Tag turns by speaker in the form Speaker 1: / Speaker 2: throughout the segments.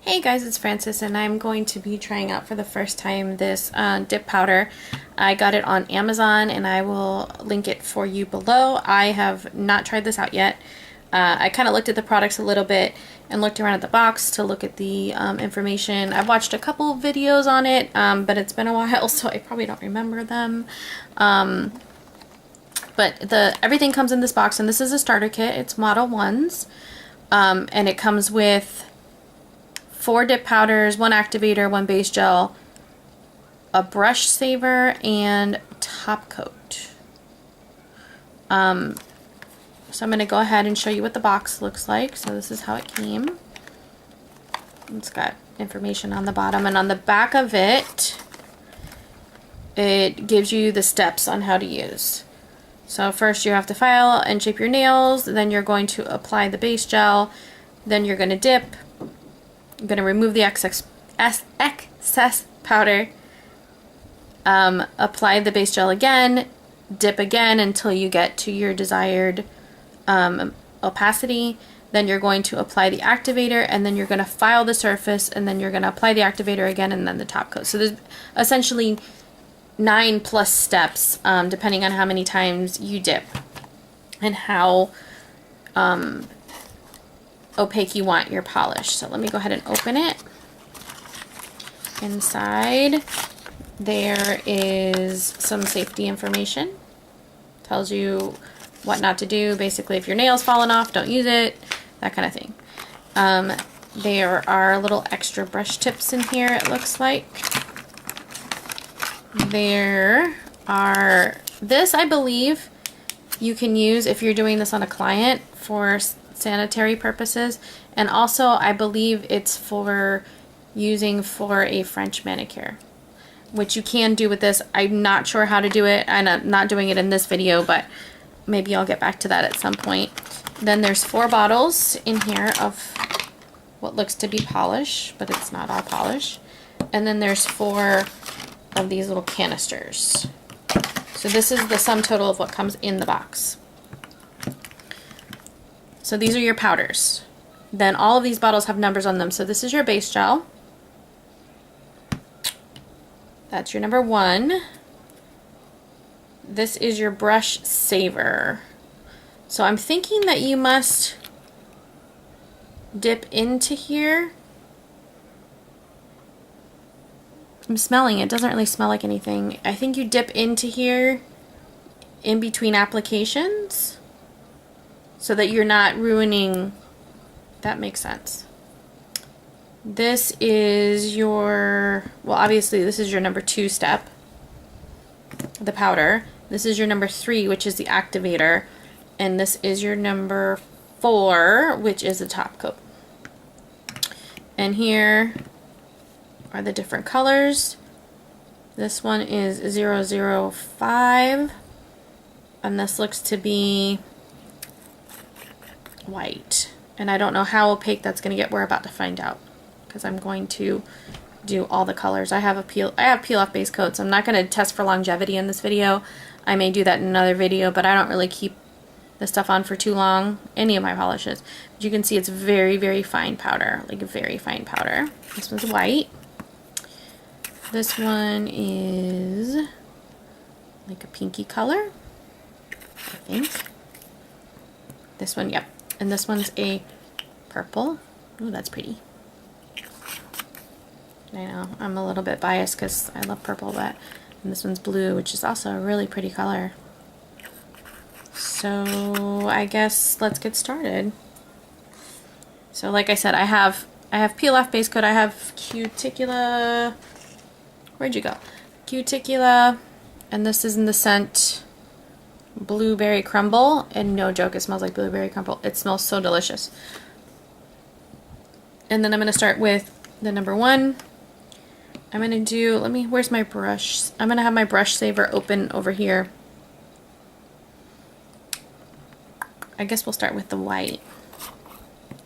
Speaker 1: Hey guys, it's Frances and I'm going to be trying out for the first time this dip powder. I got it on Amazon and I will link it for you below. I have not tried this out yet. I kind of looked at the products a little bit and looked around at the box to look at the information. I've watched a couple videos on it, but it's been a while so I probably don't remember them. But everything comes in this box, and this is a starter kit. It's Modelones, and it comes with 4 dip powders, 1 activator, 1 base gel, a brush saver, and top coat. So I'm going to go ahead and show you what the box looks like. So this is how it came. It's got information on the bottom, and on the back of it, it gives you the steps on how to use. So first you have to file and shape your nails, then you're going to apply the base gel, then you're going to dip. I'm going to remove the excess powder, apply the base gel again, dip again until you get to your desired opacity. Then you're going to apply the activator, and then you're going to file the surface, and then you're going to apply the activator again, and then the top coat. So there's essentially 9+ steps, depending on how many times you dip and how opaque you want your polish. So let me go ahead and open it. Inside there is some safety information. Tells you what not to do. Basically, if your nail's falling off, don't use it, that kind of thing. There are little extra brush tips in here, it looks like. There are, this I believe you can use if you're doing this on a client for sanitary purposes, and also I believe it's for using for a French manicure, which you can do with this. I'm not sure how to do it, and I'm not doing it in this video, but maybe I'll get back to that at some point. Then there's 4 bottles in here of what looks to be polish, but it's not all polish. And then there's 4 of these little canisters. So this is the sum total of what comes in the box. So these are your powders. Then all of these bottles have numbers on them. So this is your base gel. That's your number 1. This is your brush saver. So I'm thinking that you must dip into here. I'm smelling it. It doesn't really smell like anything. I think you dip into here in between applications so that you're not ruining. That makes sense. This is your, well, obviously this is your number 2 step, the powder. This is your number 3, which is the activator, and this is your number 4, which is the top coat. And here are the different colors. This one is 005, and this looks to be white. And I don't know how opaque that's going to get. We're about to find out, because I'm going to do all the colors. I have peel off base coats. I'm not going to test for longevity in this video. I may do that in another video, but I don't really keep the stuff on for too long, any of my polishes. But you can see it's very, very fine powder, like a very fine powder. This one's white. This one is like a pinky color, I think. This one, yep. And this one's a purple. Ooh, that's pretty. I know, I'm a little bit biased because I love purple, but and this one's blue, which is also a really pretty color. So I guess let's get started. So like I said, I have peel off base coat. I have Cuticula. Where'd you go? Cuticula, and this is in the scent Blueberry Crumble, and no joke, it smells like blueberry crumble. It smells so delicious. And then I'm going to start with the number 1. I'm going to do, where's my brush? I'm going to have my brush saver open over here. I guess we'll start with the white.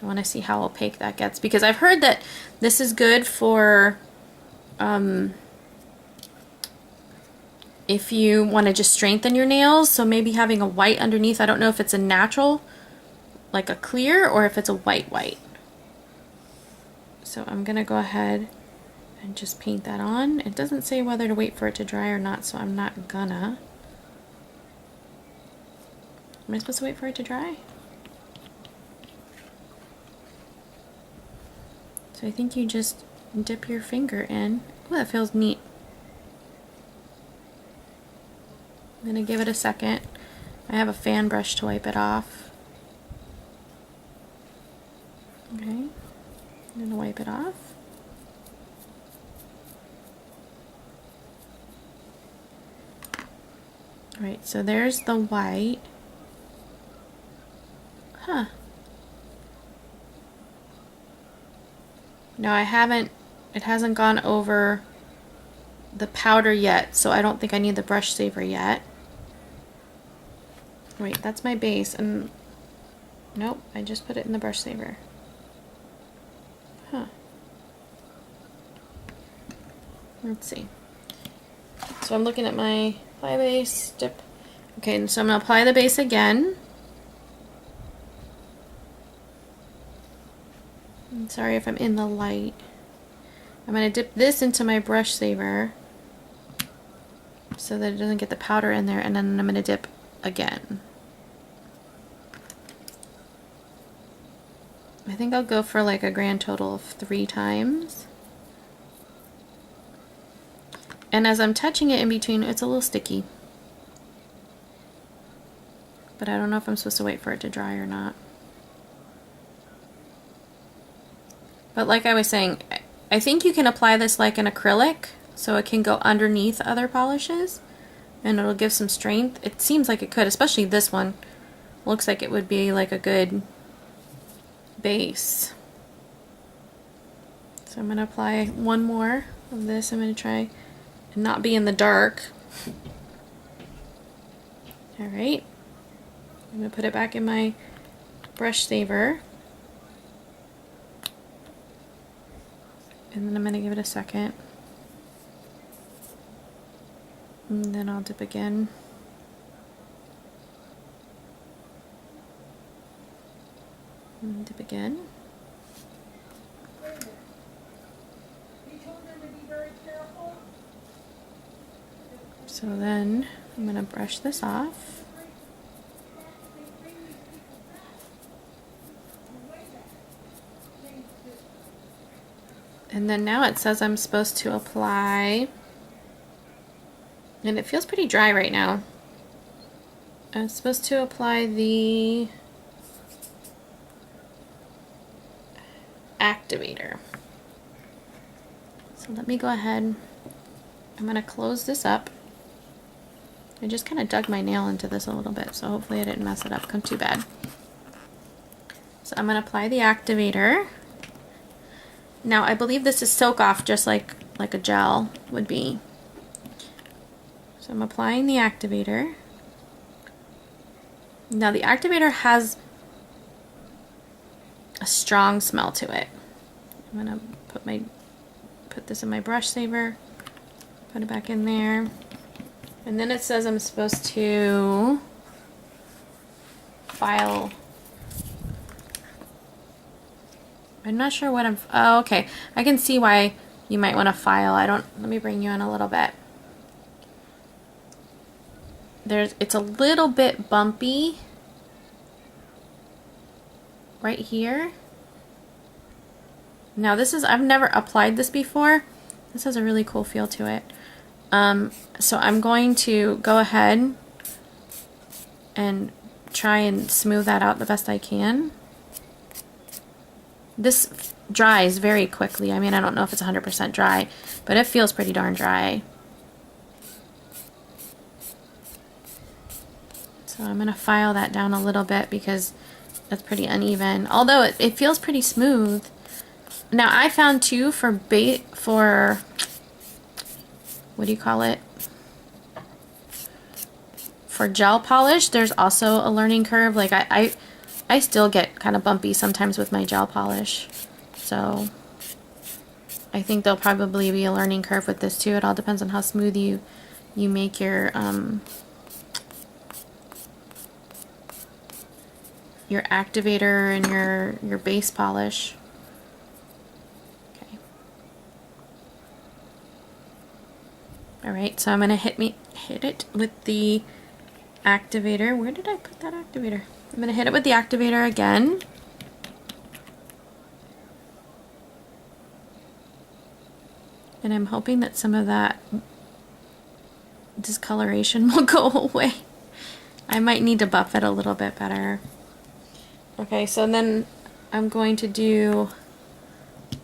Speaker 1: I want to see how opaque that gets, because I've heard that this is good for if you want to just strengthen your nails, so maybe having a white underneath. I don't know if it's a natural, like a clear, or if it's a white. So I'm gonna go ahead and just paint that on. It doesn't say whether to wait for it to dry or not, so I'm not gonna. Am I supposed to wait for it to dry? So I think you just dip your finger in. Oh, that feels neat. I'm gonna give it a second. I have a fan brush to wipe it off. Okay, I'm gonna wipe it off. Alright, so there's the white. Huh. No, it hasn't gone over the powder yet, so I don't think I need the brush saver yet. Wait, that's my base, and nope, I just put it in the brush saver. Huh. Let's see. So I'm looking at my apply base, dip. Okay, so I'm gonna apply the base again. I'm sorry if I'm in the light. I'm gonna dip this into my brush saver so that it doesn't get the powder in there, and then I'm gonna dip again. I think I'll go for like a grand total of 3 times. And as I'm touching it in between, it's a little sticky. But I don't know if I'm supposed to wait for it to dry or not. But like I was saying, I think you can apply this like an acrylic, so it can go underneath other polishes, and it'll give some strength. It seems like it could, especially this one. Looks like it would be like a good base. So I'm going to apply one more of this. I'm going to try and not be in the dark. Alright. I'm going to put it back in my brush saver. And then I'm going to give it a second. And then I'll dip again. And dip again. So then I'm going to brush this off. And then now it says I'm supposed to apply, and it feels pretty dry right now. I'm supposed to apply the Activator. So let me go ahead. I'm going to close this up. I just kind of dug my nail into this a little bit, so hopefully I didn't mess it up too bad. So I'm going to apply the Activator. Now I believe this is soak off just like a gel would be. So I'm applying the Activator. Now the Activator has a strong smell to it. I'm gonna put this in my brush saver, put it back in there, and then it says I'm supposed to file. I'm not sure what I'm. Oh, okay. I can see why you might want to file. Let me bring you in a little bit. It's a little bit bumpy right here. Now I've never applied this before. This has a really cool feel to it. So I'm going to go ahead and try and smooth that out the best I can. This dries very quickly. I mean, I don't know if it's 100% dry, but it feels pretty darn dry. So I'm going to file that down a little bit because that's pretty uneven. Although it feels pretty smooth. Now I found too for what do you call it? For gel polish, there's also a learning curve. Like I still get kind of bumpy sometimes with my gel polish. So I think there'll probably be a learning curve with this too. It all depends on how smooth you make your Activator and your base polish. All right, so I'm gonna hit it with the activator. Where did I put that activator? I'm gonna hit it with the activator again. And I'm hoping that some of that discoloration will go away. I might need to buff it a little bit better. Okay, so then I'm going to do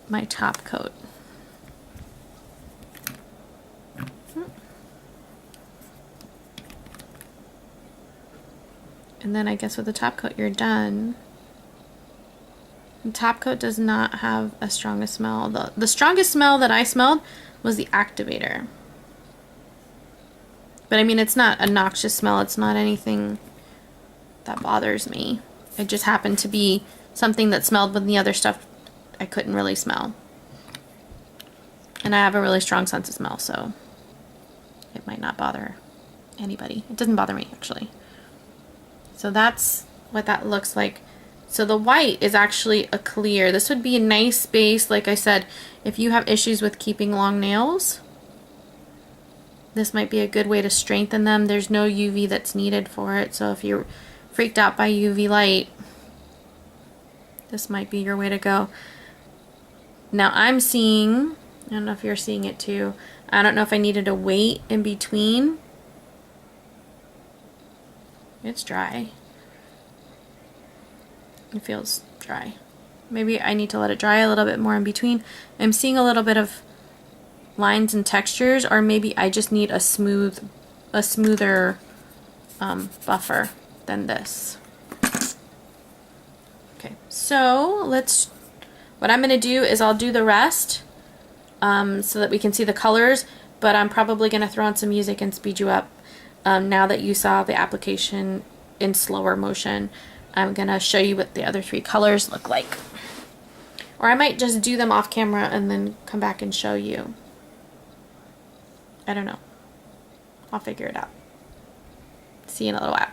Speaker 1: my top coat. And then I guess with the top coat you're done. The top coat does not have a strongest smell. The strongest smell that I smelled was the activator. But I mean, it's not a noxious smell. It's not anything that bothers me. It just happened to be something that smelled when the other stuff I couldn't really smell. And I have a really strong sense of smell, so it might not bother anybody. It doesn't bother me, actually. So that's what that looks like. So the white is actually a clear. This would be a nice base, like I said, if you have issues with keeping long nails. This might be a good way to strengthen them. There's no UV that's needed for it, so if you're freaked out by UV light, this might be your way to go. Now I'm seeing, I don't know if you're seeing it too, I don't know if I needed a wait in between. It's dry. It feels dry. Maybe I need to let it dry a little bit more in between. I'm seeing a little bit of lines and textures, or maybe I just need a smoother buffer than this. Okay, so what I'm gonna do is I'll do the rest so that we can see the colors, but I'm probably gonna throw on some music and speed you up. Now that you saw the application in slower motion, I'm gonna show you what the other three colors look like. Or I might just do them off camera and then come back and show you. I don't know. I'll figure it out. See you in a little while.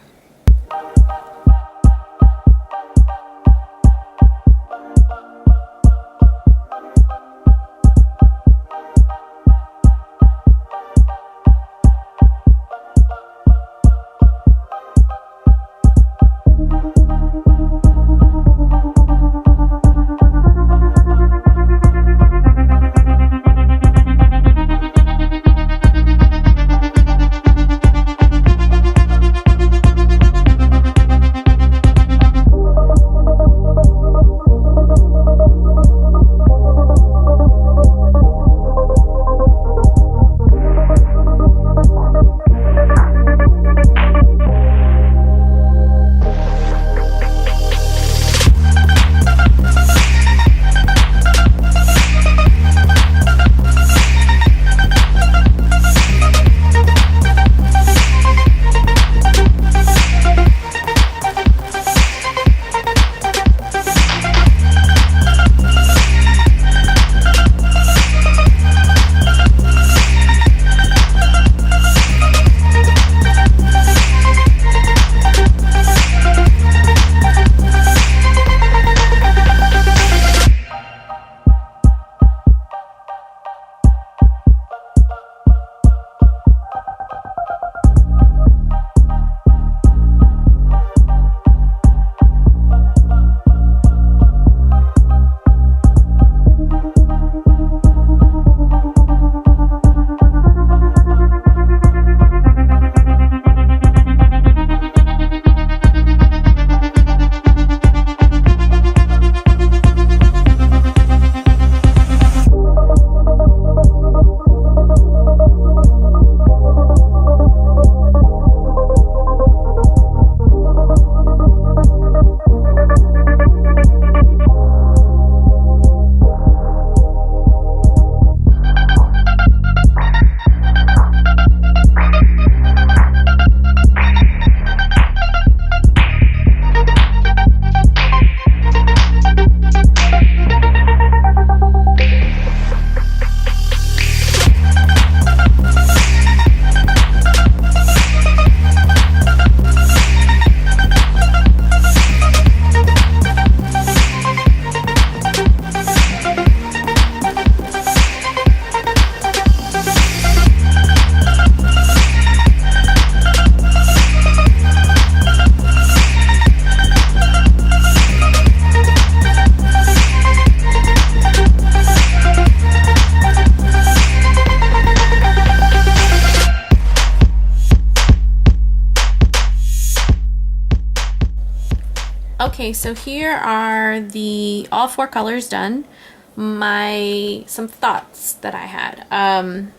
Speaker 1: Okay, so here are the all 4 colors done. Some thoughts that I had.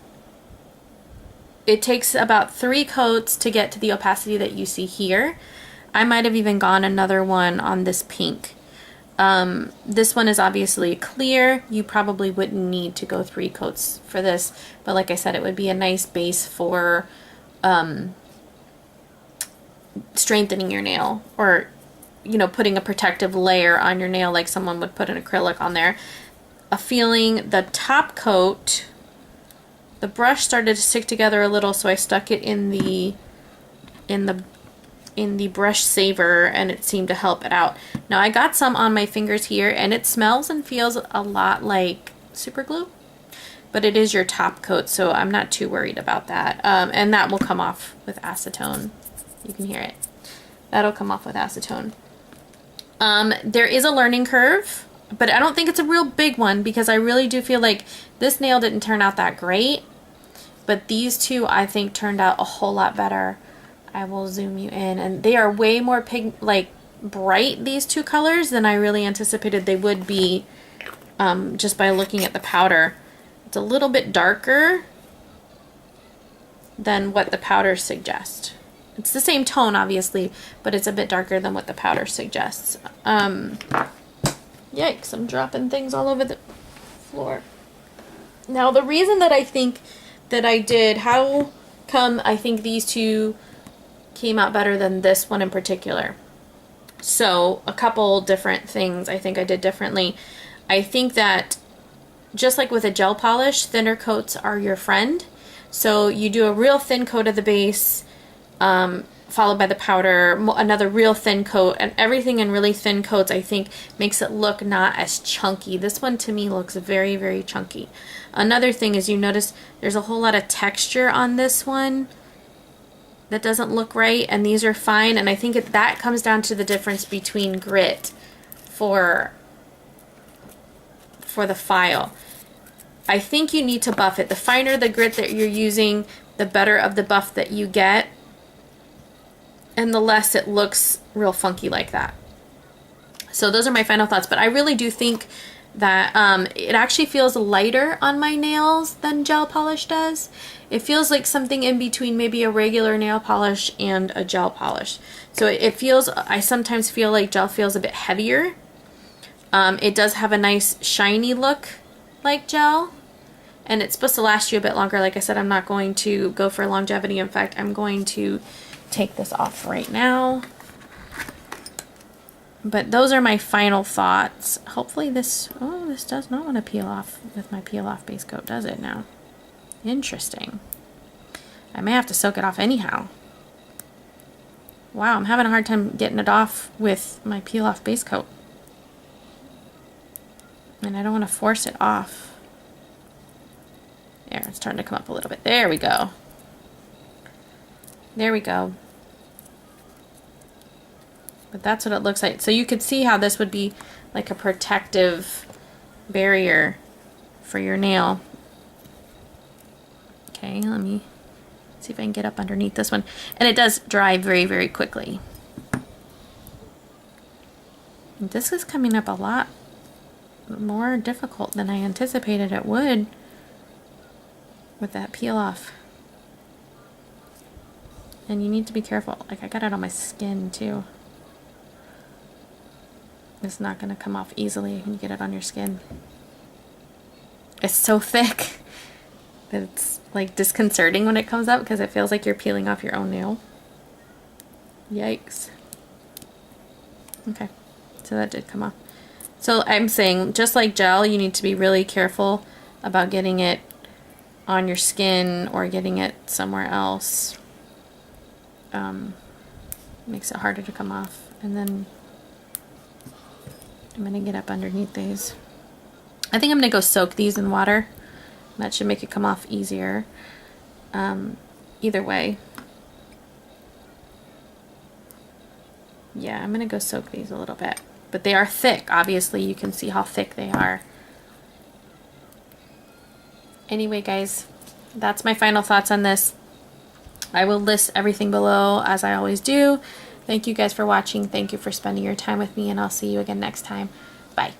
Speaker 1: It takes about 3 coats to get to the opacity that you see here. I might have even gone another one on this pink. This one is obviously clear. You probably wouldn't need to go 3 coats for this, but like I said, it would be a nice base for strengthening your nail, or you know, putting a protective layer on your nail like someone would put an acrylic on there. Feeling the top coat, the brush started to stick together a little, so I stuck it in the brush saver, and it seemed to help it out. Now I got some on my fingers here, and it smells and feels a lot like super glue, but it is your top coat, so I'm not too worried about that. And that will come off with acetone. You can hear it. That'll come off with acetone. There is a learning curve, but I don't think it's a real big one, because I really do feel like this nail didn't turn out that great, but these two I think turned out a whole lot better. I will zoom you in, and they are way more bright, these 2 colors, than I really anticipated they would be, just by looking at the powder. It's a little bit darker than what the powders suggest. It's the same tone, obviously, but it's a bit darker than what the powder suggests. Yikes, I'm dropping things all over the floor. Now, the reason that I think that I did, how come I think these 2 came out better than this one in particular? So, a couple different things I think I did differently. I think that, just like with a gel polish, thinner coats are your friend. So, you do a real thin coat of the base, followed by the powder, another real thin coat, and everything in really thin coats I think makes it look not as chunky. This one to me looks very, very chunky. Another thing is, you notice there's a whole lot of texture on this one that doesn't look right, and these are fine, and I think that comes down to the difference between grit for the file. I think you need to buff it. The finer the grit that you're using, the better of the buff that you get, and the less it looks real funky like that. So those are my final thoughts, but I really do think that it actually feels lighter on my nails than gel polish does. It feels like something in between maybe a regular nail polish and a gel polish. So it feels, I sometimes feel like gel feels a bit heavier. It does have a nice shiny look like gel, and it's supposed to last you a bit longer. Like I said, I'm not going to go for longevity. In fact, I'm going to take this off right now. But those are my final thoughts. Hopefully this does not want to peel off with my peel off base coat, does it now? Interesting. I may have to soak it off anyhow. Wow, I'm having a hard time getting it off with my peel off base coat. And I don't want to force it off. There, it's starting to come up a little bit. There we go. There we go. But that's what it looks like. So you could see how this would be like a protective barrier for your nail. Okay, let me see if I can get up underneath this one. And it does dry very, very quickly. And this is coming up a lot more difficult than I anticipated it would with that peel off. And you need to be careful. Like, I got it on my skin too. It's not going to come off easily when you get it on your skin. It's so thick that it's like disconcerting when it comes up, because it feels like you're peeling off your own nail. Yikes. Okay, so that did come off. So I'm saying, just like gel, you need to be really careful about getting it on your skin or getting it somewhere else. Makes it harder to come off. And then I'm going to get up underneath these. I think I'm going to go soak these in water. That should make it come off easier. Either way. Yeah, I'm going to go soak these a little bit. But they are thick. Obviously, you can see how thick they are. Anyway, guys, that's my final thoughts on this. I will list everything below, as I always do. Thank you guys for watching. Thank you for spending your time with me, and I'll see you again next time. Bye.